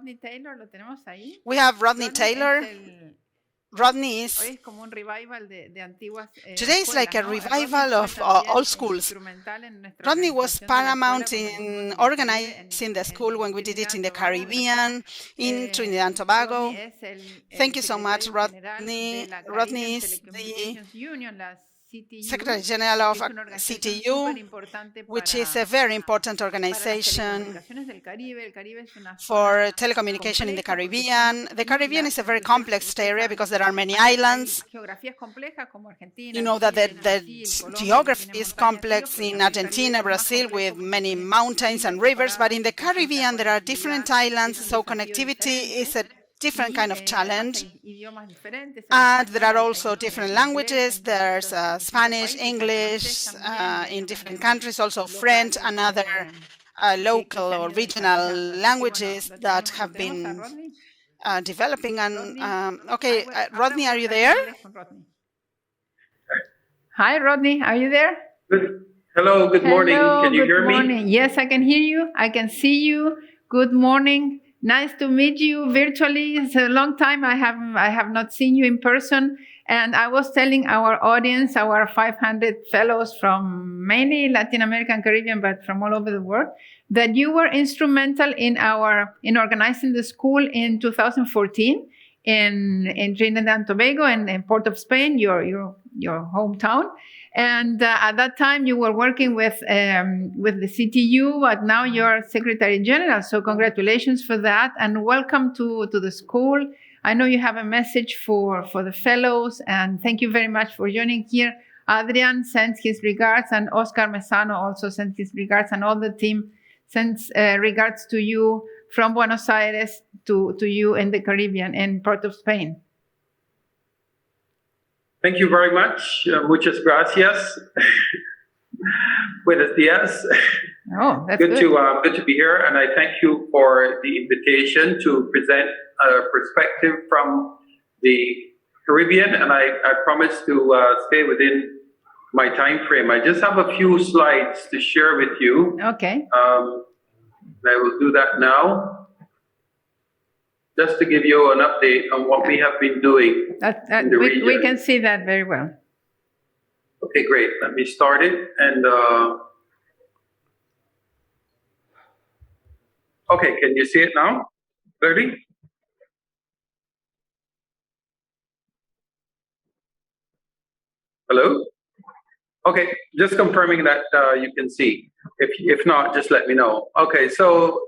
Rodney Taylor, ¿lo tenemos ahí? We have Rodney Taylor. Rodney is, today is like a revival of old schools. Rodney was paramount in organizing the school when we did it in the Caribbean, in Trinidad and Tobago. Thank you so much, Rodney. Rodney is the Secretary General of CTU, which is a very important organization for telecommunication in the Caribbean. The Caribbean is a very complex area because there are many islands. You know that the geography is complex in Argentina, Brazil, with many mountains and rivers, but in the Caribbean there are different islands, so connectivity is a different kind of challenge. And there are also different languages. There's Spanish, English in different countries, also French and other local or regional languages that have been developing. And okay, Rodney, are you there? Hi, Rodney, are you there? Hello, good morning. Can you hear me? Yes, I can hear you. I can see you. Good morning. Nice to meet you virtually. It's a long time I have not seen you in person. And I was telling our audience, our 500 fellows from mainly Latin America and Caribbean, but from all over the world, that you were instrumental in organizing the school in 2014 in Trinidad and Tobago and in Port of Spain, your hometown. And at that time, you were working with the CTU, but now you're Secretary General. So congratulations for that, and welcome to the school. I know you have a message for the fellows, and thank you very much for joining here. Adrian sends his regards, and Oscar Mesano also sends his regards, and all the team sends regards to you from Buenos Aires to you in the Caribbean, in Port of Spain. Thank you very much. Muchas gracias. Buenos dias. Oh, that's good to be here, and I thank you for the invitation to present a perspective from the Caribbean, and I promise to stay within my time frame. I just have a few slides to share with you. Okay. I will do that now, just to give you an update on what we have been doing in the region. We can see that very well. Okay, great. Let me start it. And okay, can you see it now clearly? Hello? Okay, just confirming that you can see. If not, just let me know. Okay, so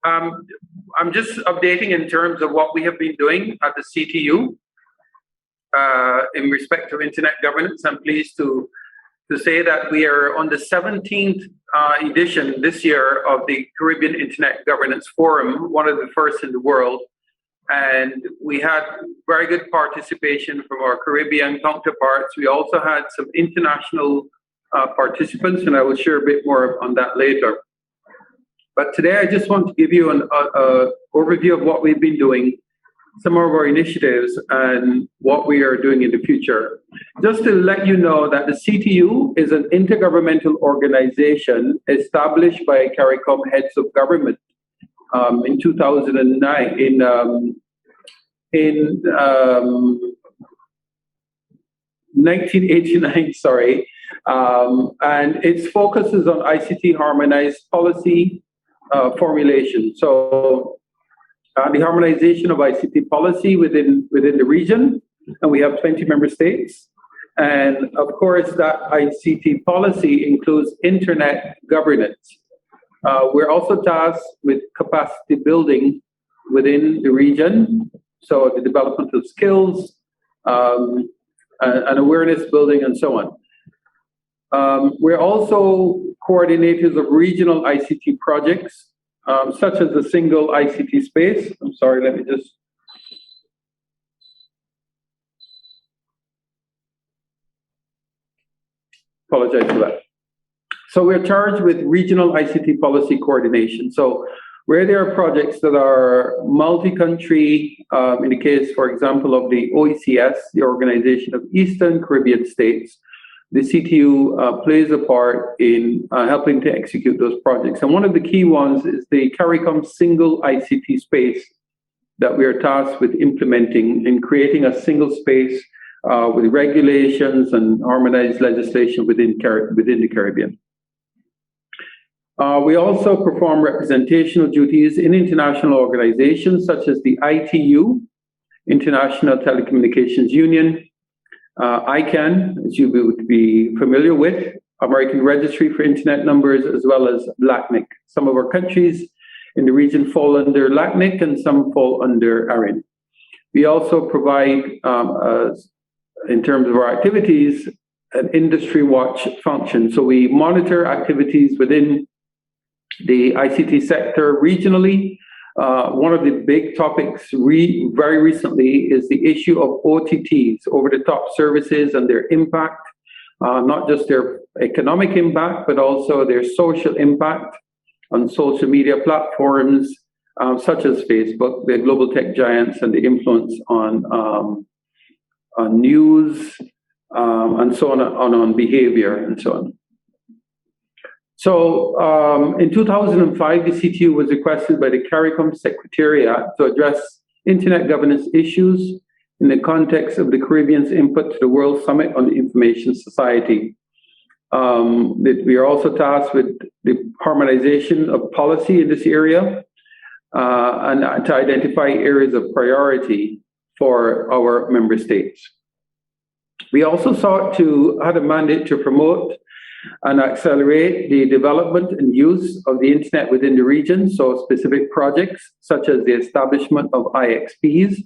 I'm just updating in terms of what we have been doing at the CTU in respect to internet governance. I'm pleased to say that we are on the 17th edition this year of the Caribbean Internet Governance Forum, one of the first in the world. And we had very good participation from our Caribbean counterparts. We also had some international participants, and I will share a bit more on that later. But today I just want to give you an overview of what we've been doing, some of our initiatives, and what we are doing in the future. Just to let you know that the CTU is an intergovernmental organization established by CARICOM heads of government in 2009, in 1989, sorry. And its focus is on ICT harmonized policy formulation. So the harmonization of ICT policy within the region, and we have 20 member states. And of course, that ICT policy includes internet governance. We're also tasked with capacity building within the region, so the development of skills, and awareness building, and so on. We're also coordinators of regional ICT projects, such as the single ICT space. I'm sorry, let me just. Apologize for that. So we're charged with regional ICT policy coordination. So where there are projects that are multi-country, in the case, for example, of the OECS, the Organization of Eastern Caribbean States, the CTU plays a part in helping to execute those projects. And one of the key ones is the CARICOM single ICT space that we are tasked with implementing and creating a single space with regulations and harmonized legislation within the Caribbean. We also perform representational duties in international organizations such as the ITU, International Telecommunications Union, ICANN, as you would be familiar with, American Registry for Internet Numbers, as well as LACNIC. Some of our countries in the region fall under LACNIC and some fall under ARIN. We also provide, in terms of our activities, an industry watch function. So we monitor activities within the ICT sector regionally. One of the big topics very recently is the issue of OTTs, over-the-top services, and their impact, not just their economic impact, but also their social impact on social media platforms, such as Facebook, the global tech giants, and the influence on news, and so on behavior, and so on. So in 2005, the CTU was requested by the CARICOM Secretariat to address internet governance issues in the context of the Caribbean's input to the World Summit on the Information Society. We are also tasked with the harmonization of policy in this area and to identify areas of priority for our member states. We also had a mandate to promote and accelerate the development and use of the internet within the region, so specific projects such as the establishment of IXPs,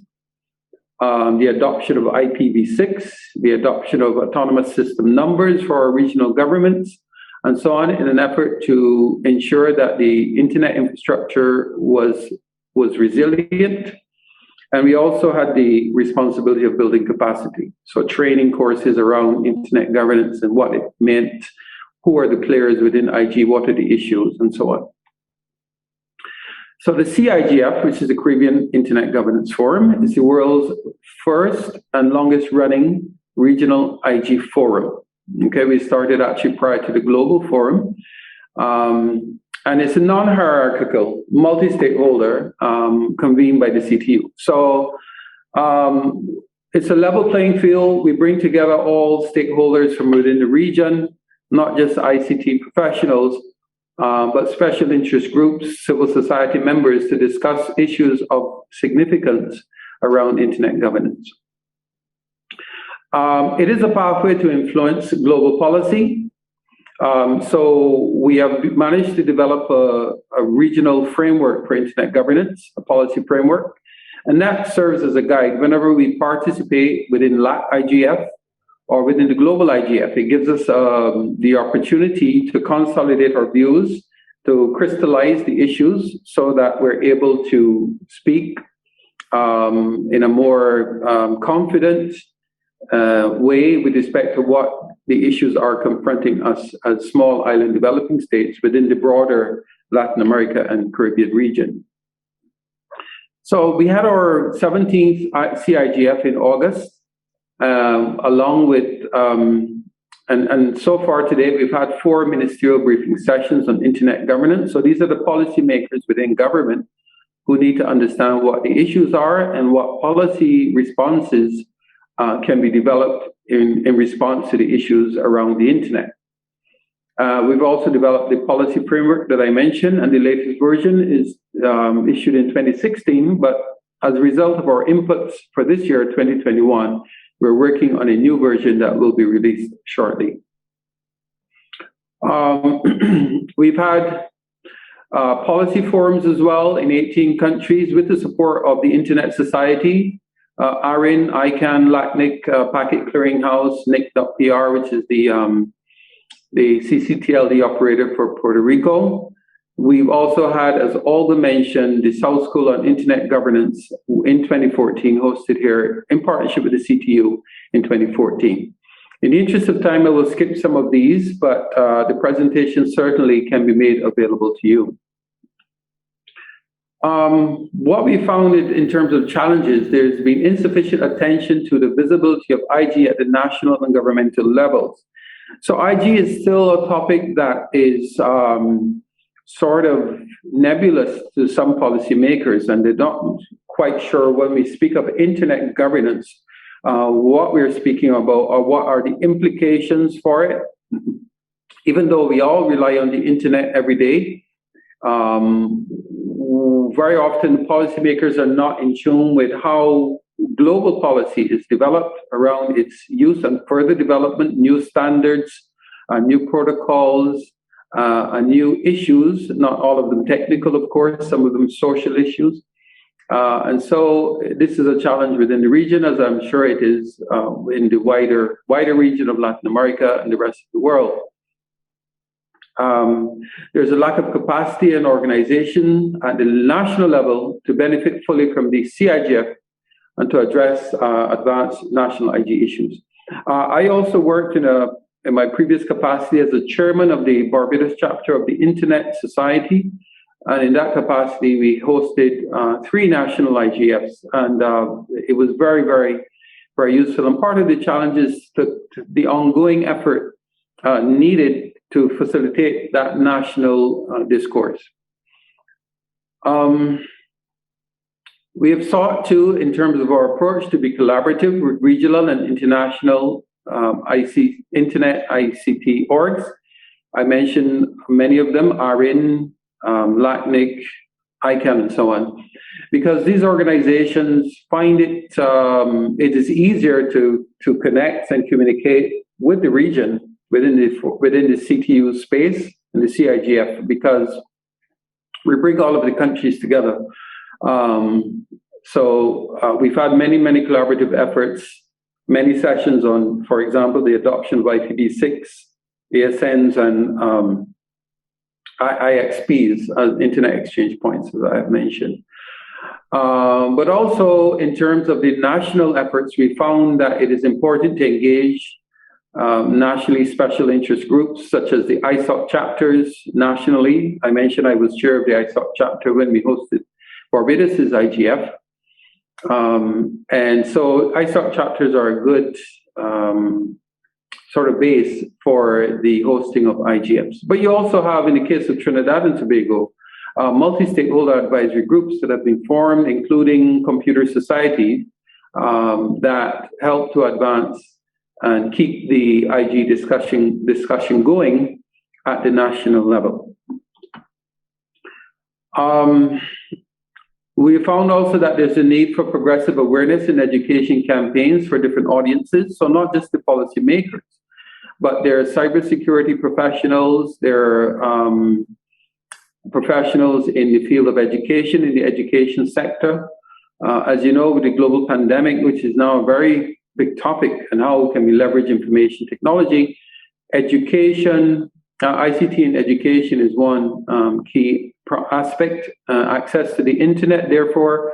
the adoption of IPv6, the adoption of autonomous system numbers for our regional governments, and so on, in an effort to ensure that the internet infrastructure was resilient. And we also had the responsibility of building capacity, so training courses around internet governance and what it meant, who are the players within IG, what are the issues, and so on. So the CIGF, which is the Caribbean Internet Governance Forum, is the world's first and longest running regional IG forum. Okay, we started actually prior to the global forum. And it's a non-hierarchical, multi-stakeholder convened by the CTU. So it's a level playing field. We bring together all stakeholders from within the region, not just ICT professionals, but special interest groups, civil society members, to discuss issues of significance around internet governance. It is a pathway to influence global policy. So we have managed to develop a regional framework for internet governance, a policy framework, and that serves as a guide whenever we participate within IGF or within the global IGF. It gives us the opportunity to consolidate our views, to crystallize the issues so that we're able to speak in a more confident way with respect to what the issues are confronting us as small island developing states within the broader Latin America and Caribbean region. So we had our 17th CIGF in August, along with, and so far today, we've had 4 ministerial briefing sessions on internet governance. So these are the policymakers within government who need to understand what the issues are and what policy responses can be developed in response to the issues around the internet. We've also developed the policy framework that I mentioned, and the latest version is issued in 2016, but as a result of our inputs for this year, 2021, we're working on a new version that will be released shortly. We've had policy forums as well in 18 countries with the support of the Internet Society, ARIN, ICANN, LACNIC, Packet Clearinghouse, NIC.PR, which is the CCTLD operator for Puerto Rico. We've also had, as Olga mentioned, the South School on Internet Governance in 2014, hosted here in partnership with the CTU in 2014. In the interest of time, I will skip some of these, but the presentation certainly can be made available to you. What we found in terms of challenges, there's been insufficient attention to the visibility of IG at the national and governmental levels. So IG is still a topic that is sort of nebulous to some policymakers, and they're not quite sure when we speak of internet governance, what we're speaking about or what are the implications for it. Even though we all rely on the internet every day, very often policymakers are not in tune with how global policy is developed around its use and further development, new standards, new protocols, and new issues, not all of them technical, of course, some of them social issues. And so this is a challenge within the region, as I'm sure it is in the wider region of Latin America and the rest of the world. There's a lack of capacity and organization at the national level to benefit fully from the CIGF and to address advanced national IG issues. I also worked in my previous capacity as the chairman of the Barbados chapter of the Internet Society. And in that capacity, we hosted 3 national IGFs, and it was very, very, very useful. And part of the challenge is the ongoing effort needed to facilitate that national discourse. We have sought to, in terms of our approach, to be collaborative with regional and international Internet ICT orgs. I mentioned many of them are in LACNIC, ICANN, and so on, because these organizations find it is easier to connect and communicate with the region within the CTU space and the CIGF, because we bring all of the countries together. So we've had many collaborative efforts, many sessions on, for example, the adoption of IPv6, ASNs, and IXPs, Internet Exchange Points, as I've mentioned. But also in terms of the national efforts, we found that it is important to engage nationally special interest groups, such as the ISOC chapters nationally. I mentioned I was chair of the ISOC chapter when we hosted Barbados's IGF. And so ISOC chapters are a good sort of base for the hosting of IGFs. But you also have, in the case of Trinidad and Tobago, multi-stakeholder advisory groups that have been formed, including computer society, that help to advance and keep the IG discussion going at the national level. We found also that there's a need for progressive awareness and education campaigns for different audiences, so not just the policymakers, but there are cybersecurity professionals, there are professionals in the field of education, in the education sector. As you know, with the global pandemic, which is now a very big topic, and how can we leverage information technology, education, ICT in education is one key aspect. Access to the internet, therefore,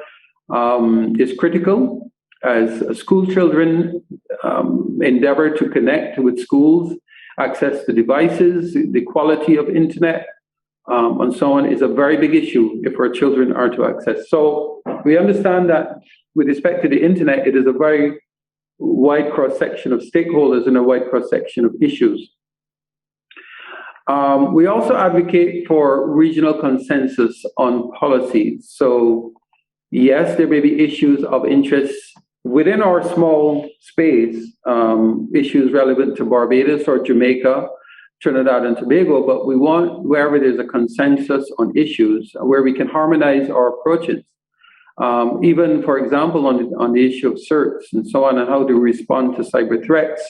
is critical as school children endeavor to connect with schools. Access to devices, the quality of internet, and so on is a very big issue if our children are to access. So we understand that with respect to the internet, it is a very wide cross-section of stakeholders and a wide cross-section of issues. We also advocate for regional consensus on policies. So yes, there may be issues of interest within our small space, issues relevant to Barbados or Jamaica, Trinidad and Tobago, but we want wherever there's a consensus on issues where we can harmonize our approaches. Even, for example, on the issue of certs and so on, and how to respond to cyber threats.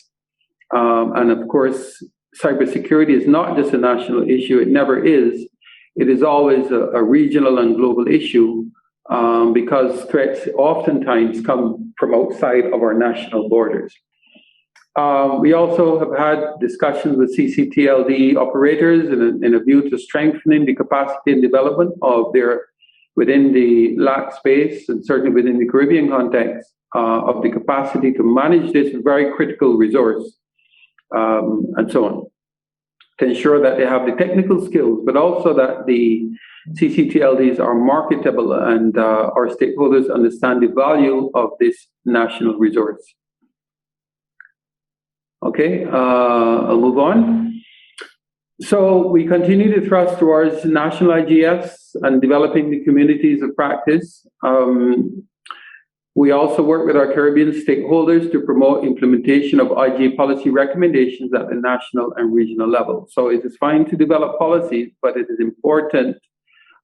And of course, cybersecurity is not just a national issue. It never is. It is always a regional and global issue because threats oftentimes come from outside of our national borders. We also have had discussions with CCTLD operators in a view to strengthening the capacity and development of their within the LAC space, and certainly within the Caribbean context, of the capacity to manage this very critical resource, and so on, to ensure that they have the technical skills, but also that the CCTLDs are marketable and our stakeholders understand the value of this national resource. Okay, I'll move on. So we continue to thrust towards national IGFs and developing the communities of practice. We also work with our Caribbean stakeholders to promote implementation of IGA policy recommendations at the national and regional level. So it is fine to develop policies, but it is important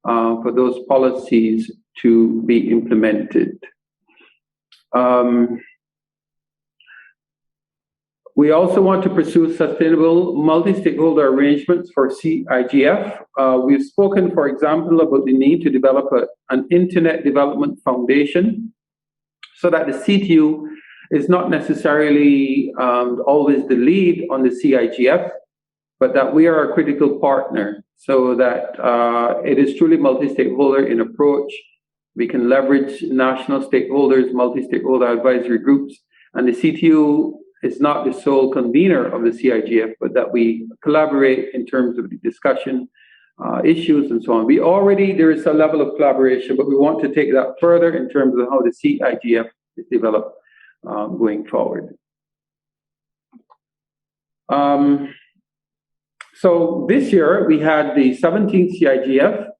for those policies to be implemented. We also want to pursue sustainable multi-stakeholder arrangements for CIGF. We've spoken, for example, about the need to develop an Internet Development Foundation so that the CTU is not necessarily always the lead on the CIGF, but that we are a critical partner so that it is truly multi-stakeholder in approach. We can leverage national stakeholders, multi-stakeholder advisory groups, and the CTU is not the sole convener of the CIGF, but that we collaborate in terms of the discussion, issues, and so on. There is a level of collaboration, but we want to take that further in terms of how the CIGF is developed going forward. So this year we had the 17th CIGF,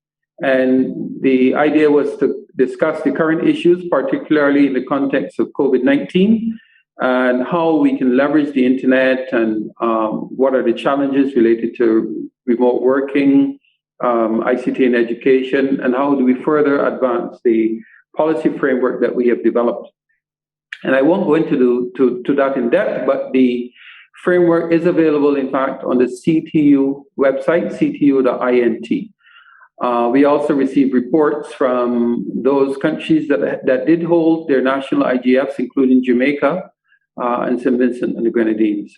and the idea was to discuss the current issues, particularly in the context of COVID-19, and how we can leverage the internet, and what are the challenges related to remote working, ICT in education, and how do we further advance the policy framework that we have developed. And I won't go into that in depth, but the framework is available, in fact, on the CTU website, ctu.int. We also received reports from those countries that did hold their national IGFs, including Jamaica and St. Vincent and the Grenadines.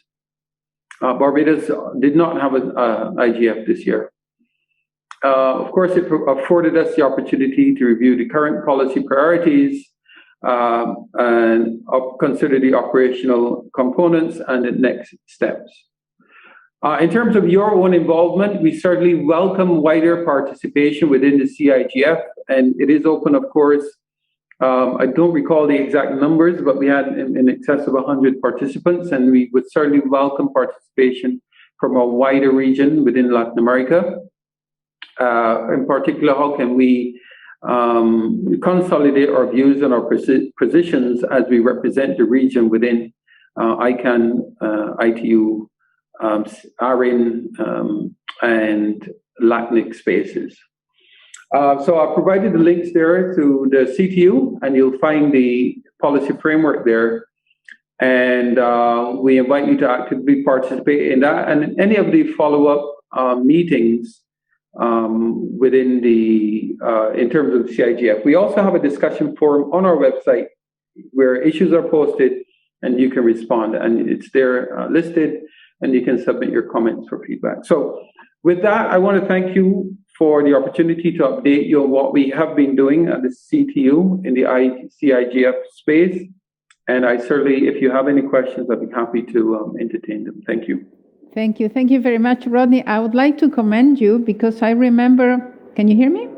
Barbados did not have an IGF this year. Of course, it afforded us the opportunity to review the current policy priorities and consider the operational components and the next steps. In terms of your own involvement, we certainly welcome wider participation within the CIGF, and it is open, of course. I don't recall the exact numbers, but we had in excess of 100 participants, and we would certainly welcome participation from a wider region within Latin America. In particular, how can we consolidate our views and our positions as we represent the region within ICANN, ITU, ARIN, and Latinx spaces. So I provided the links there to the CTU, and you'll find the policy framework there. And we invite you to actively participate in that and any of the follow-up meetings within the in terms of the CIGF. We also have a discussion forum on our website where issues are posted and you can respond, and it's there listed, and you can submit your comments for feedback. So with that, I want to thank you for the opportunity to update you on what we have been doing at the CTU in the CIGF space. And I certainly, if you have any questions, I'd be happy to entertain them. Thank you. Thank you. Thank you very much, Rodney. I would like to commend you because I remember, can you hear me?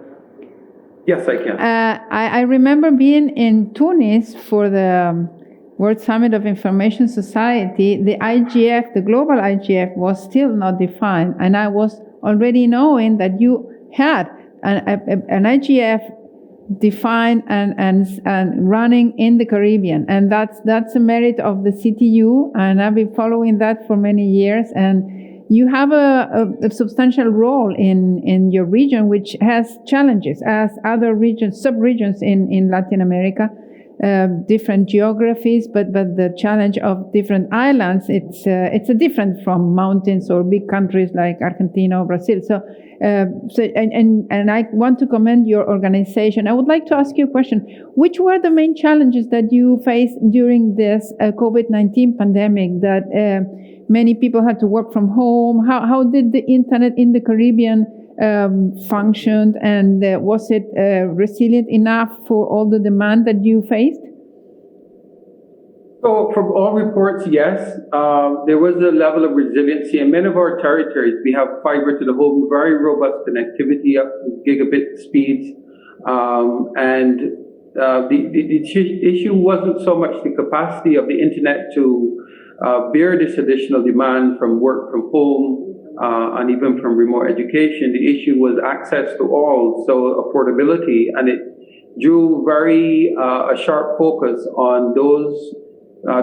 Yes, I can. I remember being in Tunis for the World Summit of Information Society. The IGF, the global IGF, was still not defined. And I was already knowing that you had an IGF defined and running in the Caribbean, and that's a merit of the CTU, and I've been following that for many years. And you have a substantial role in your region, which has challenges as other regions, sub-regions in Latin America, different geographies, but the challenge of different islands, it's a different from mountains or big countries like Argentina or Brazil. So I want to commend your organization. I would like to ask you a question. Which were the main challenges that you faced during this COVID-19 pandemic that many people had to work from home? How did the internet in the Caribbean functioned, and was it resilient enough for all the demand that you faced? So from all reports, yes, there was a level of resiliency. In many of our territories, we have fiber to the home, very robust connectivity up to gigabit speeds. And the issue wasn't so much the capacity of the internet to bear this additional demand from work from home and even from remote education. The issue was access to all, so affordability, and it drew a sharp focus on those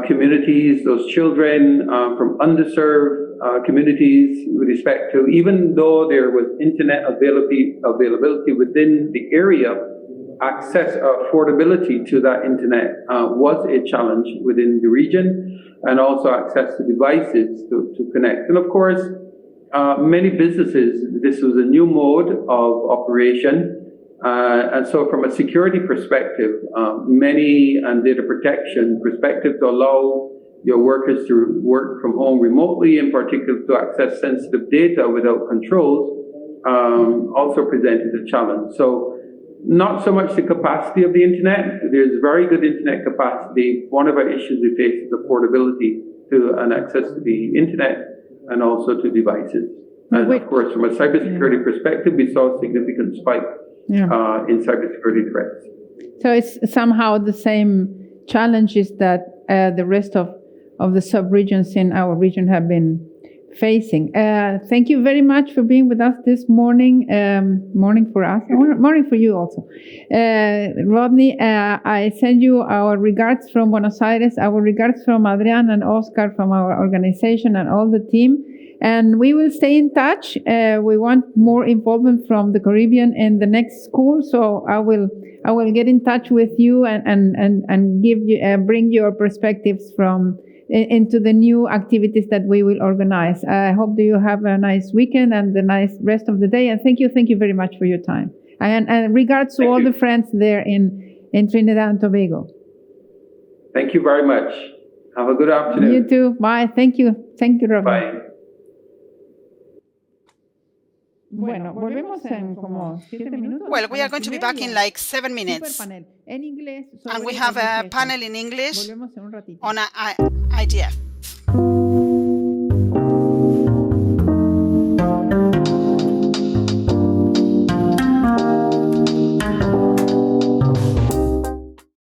communities, those children from underserved communities with respect to, even though there was internet availability within the area, affordability to that internet was a challenge within the region, and also access to devices to connect. And of course, many businesses, this was a new mode of operation. And so from a security perspective, and data protection perspective, to allow your workers to work from home remotely, in particular to access sensitive data without controls, also presented a challenge. So not so much the capacity of the internet. There's very good internet capacity. One of our issues we face is affordability and access to the internet and also to devices. And of course, from a cybersecurity perspective, we saw a significant spike in cybersecurity threats. So it's somehow the same challenges that the rest of the sub-regions in our region have been facing. Thank you very much for being with us this morning. Morning for us, morning for you also. Rodney, I send you our regards from Buenos Aires, our regards from Adrian and Oscar from our organization and all the team. And we will stay in touch. We want more involvement from the Caribbean in the next school. So I will get in touch with you and give you bring your perspectives into the new activities that we will organize. I hope that you have a nice weekend and a nice rest of the day. And thank you very much for your time. And regards to all the friends there in Trinidad and Tobago. Thank you very much. Have a good afternoon. You too. Bye. Thank you, Robin. Bye. Bueno, volvemos en como 7 minutos. Well, we are going to be back in like 7 minutes. And we have a panel in English on IDF.